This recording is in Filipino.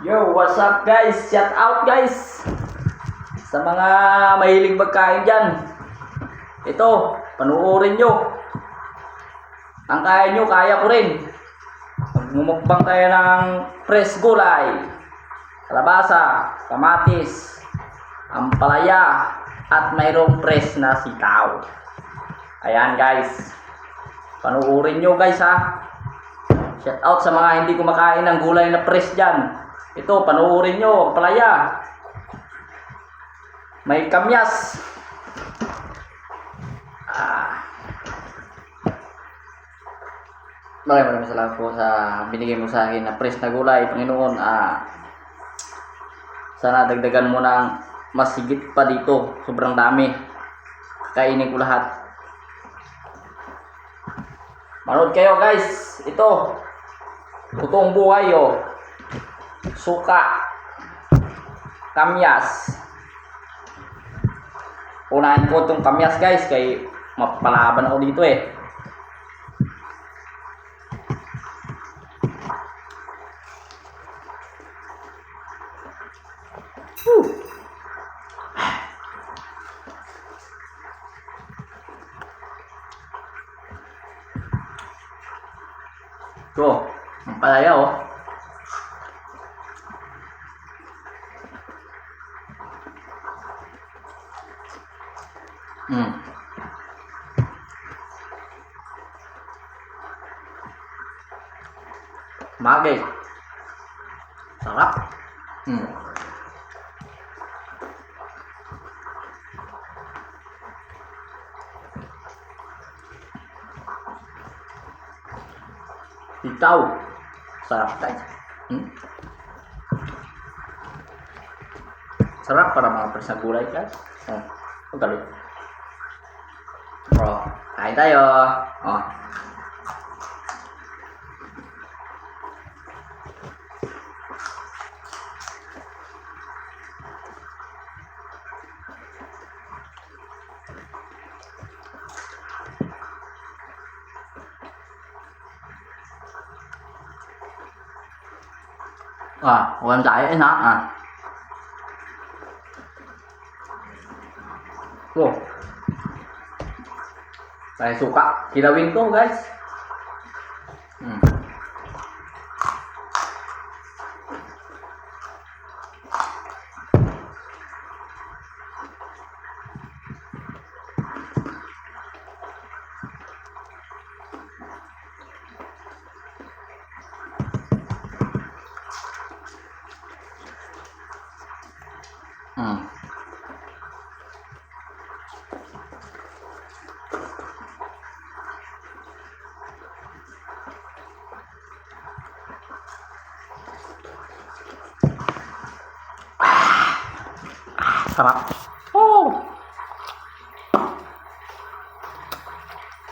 Yo, what's up guys? Shout out guys sa mga mahilig magkain dyan. Ito, panuorin nyo. Ang kaya nyo, kaya ko rin. Magmumukbang tayo ng fresh gulay, kalabasa, kamatis, ampalaya, at mayroong fresh na sitaw. Ayan guys, panuorin nyo guys ha. Shout out sa mga hindi kumakain ng gulay na fresh dyan. Ito, panuorin nyo, palaya. May kamyas. Maraming salamat po sa binigay mo sa akin na fresh na gulay, Panginoon. Sana dagdagan mo ng mas higit pa dito. Sobrang dami. Kakainin ko lahat. Manood kayo guys. Ito, totoong buhay oh. Suka, kamyas. Unahin ko itong kamyas guys, kay mapalaban ako dito eh. Ito, ang palaya oh. Magay. Sarap. Sitaw. Sarap guys. Sarap para mga presa gulay guys. Galing. Bro, kain tayo. Ulam tayo enak Tuh. Saya suka kilawin tuh guys. Sarap.